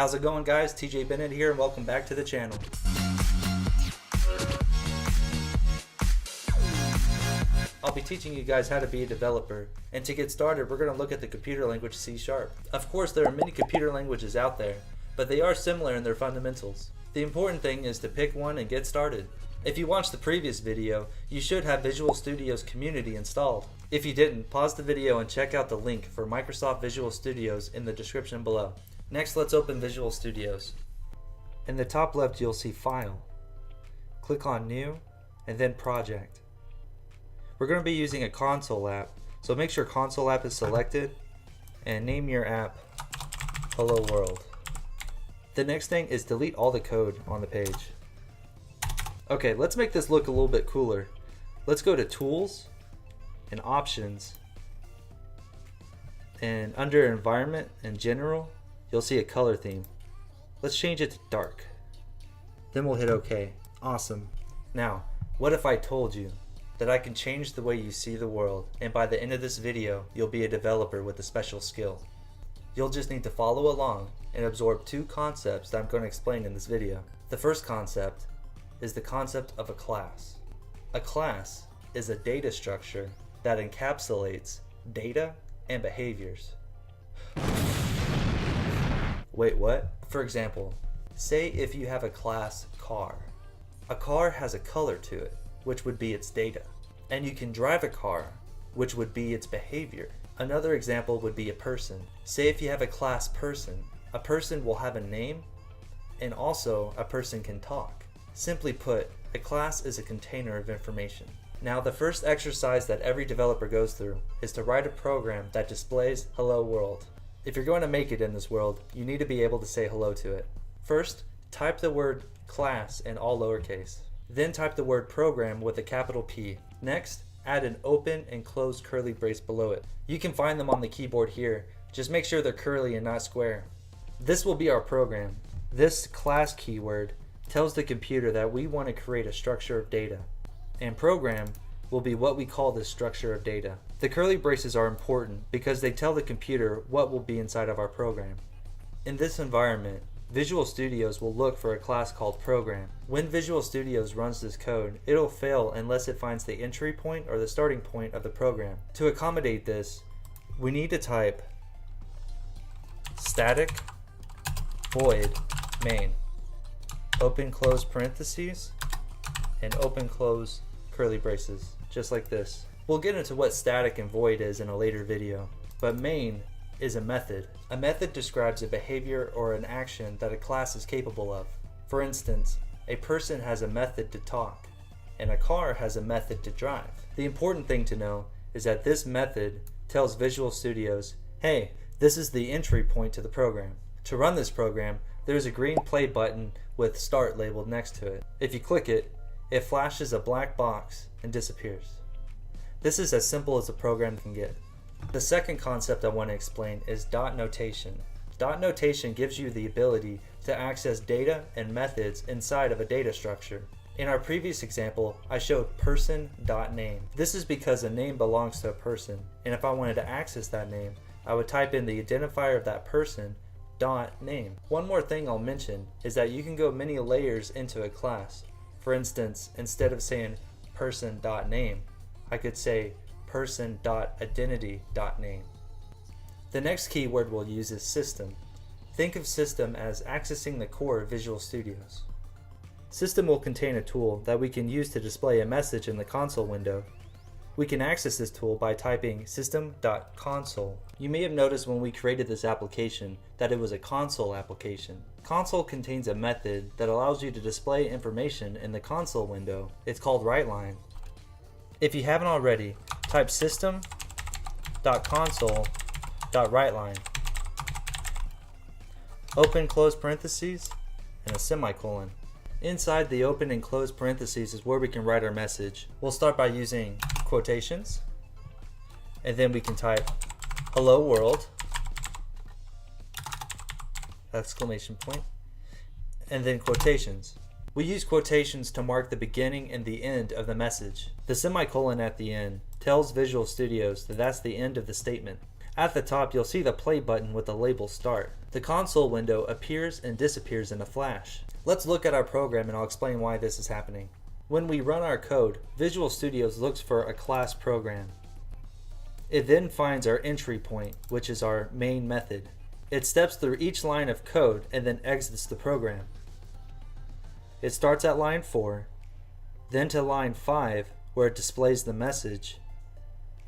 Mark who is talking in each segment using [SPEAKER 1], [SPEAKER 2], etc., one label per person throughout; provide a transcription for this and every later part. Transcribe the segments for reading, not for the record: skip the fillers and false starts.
[SPEAKER 1] How's it going, guys? TJ Bennett here, and welcome back to the channel. I'll be teaching you guys how to be a developer, and to get started we're going to look at the computer language C#. Of course, there are many computer languages out there, but they are similar in their fundamentals. The important thing is to pick one and get started. If you watched the previous video, you should have Visual Studio's community installed. If you didn't, pause the video and check out the link for Microsoft Visual Studios in the description below. Next, let's open Visual Studios. In the top left, you'll see File. Click on New, and then Project. We're going to be using a console app, so make sure console app is selected, and name your app Hello World. The next thing is delete all the code on the page. Okay, let's make this look a little bit cooler. Let's go to Tools and Options, and under Environment and General, you'll see a color theme. Let's change it to dark. Then we'll hit OK. Awesome. Now, what if I told you that I can change the way you see the world, and by the end of this video, you'll be a developer with a special skill? You'll just need to follow along and absorb two concepts that I'm going to explain in this video. The first concept is the concept of a class. A class is a data structure that encapsulates data and behaviors. Wait, what? For example, say if you have a class car. A car has a color to it, which would be its data. And you can drive a car, which would be its behavior. Another example would be a person. Say if you have a class person, a person will have a name, and also a person can talk. Simply put, a class is a container of information. Now, the first exercise that every developer goes through is to write a program that displays Hello World. If you're going to make it in this world, you need to be able to say hello to it. First, type the word class in all lowercase. Then type the word program with a capital P. Next, add an open and closed curly brace below it. You can find them on the keyboard here. Just make sure they're curly and not square. This will be our program. This class keyword tells the computer that we want to create a structure of data, and program will be what we call this structure of data. The curly braces are important because they tell the computer what will be inside of our program. In this environment, Visual Studios will look for a class called program. When Visual Studios runs this code, it'll fail unless it finds the entry point or the starting point of the program. To accommodate this, we need to type static void main, open close parentheses, and open close curly braces, just like this. We'll get into what static and void is in a later video, but main is a method. A method describes a behavior or an action that a class is capable of. For instance, a person has a method to talk, and a car has a method to drive. The important thing to know is that this method tells Visual Studios, hey, this is the entry point to the program. To run this program, there's a green play button with start labeled next to it. If you click it, it flashes a black box and disappears. This is as simple as a program can get. The second concept I want to explain is dot notation. Dot notation gives you the ability to access data and methods inside of a data structure. In our previous example, I showed person.name. This is because a name belongs to a person, and if I wanted to access that name, I would type in the identifier of that person .name. One more thing I'll mention is that you can go many layers into a class. For instance, instead of saying person.name, I could say person.identity.name. The next keyword we'll use is system. Think of system as accessing the core of Visual Studios. System will contain a tool that we can use to display a message in the console window. We can access this tool by typing system.console. You may have noticed when we created this application that it was a console application. Console contains a method that allows you to display information in the console window. It's called WriteLine. If you haven't already, type system.console.WriteLine. Open close parentheses and a semicolon. Inside the open and closed parentheses is where we can write our message. We'll start by using quotations, and then we can type hello world, exclamation point, and then quotations. We use quotations to mark the beginning and the end of the message. The semicolon at the end tells Visual Studios that that's the end of the statement. At the top, you'll see the play button with the label start. The console window appears and disappears in a flash. Let's look at our program and I'll explain why this is happening. When we run our code, Visual Studio looks for a class program. It then finds our entry point, which is our main method. It steps through each line of code and then exits the program. It starts at line 4, then to line 5 where it displays the message,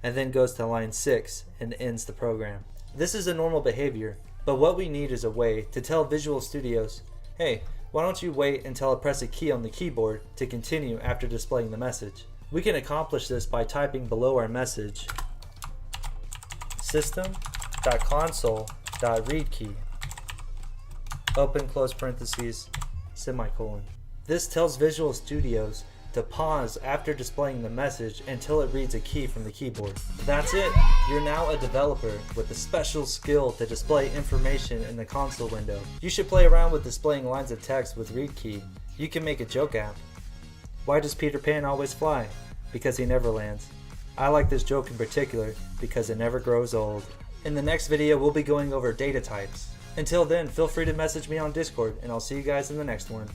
[SPEAKER 1] and then goes to line 6 and ends the program. This is a normal behavior, but what we need is a way to tell Visual Studios, hey, why don't you wait until I press a key on the keyboard to continue after displaying the message. We can accomplish this by typing below our message system.console.readKey open close parentheses semicolon. This tells Visual Studios to pause after displaying the message until it reads a key from the keyboard. That's it! You're now a developer with a special skill to display information in the console window. You should play around with displaying lines of text with ReadKey. You can make a joke app. Why does Peter Pan always fly? Because he never lands. I like this joke in particular because it never grows old. In the next video, we'll be going over data types. Until then, feel free to message me on Discord and I'll see you guys in the next one.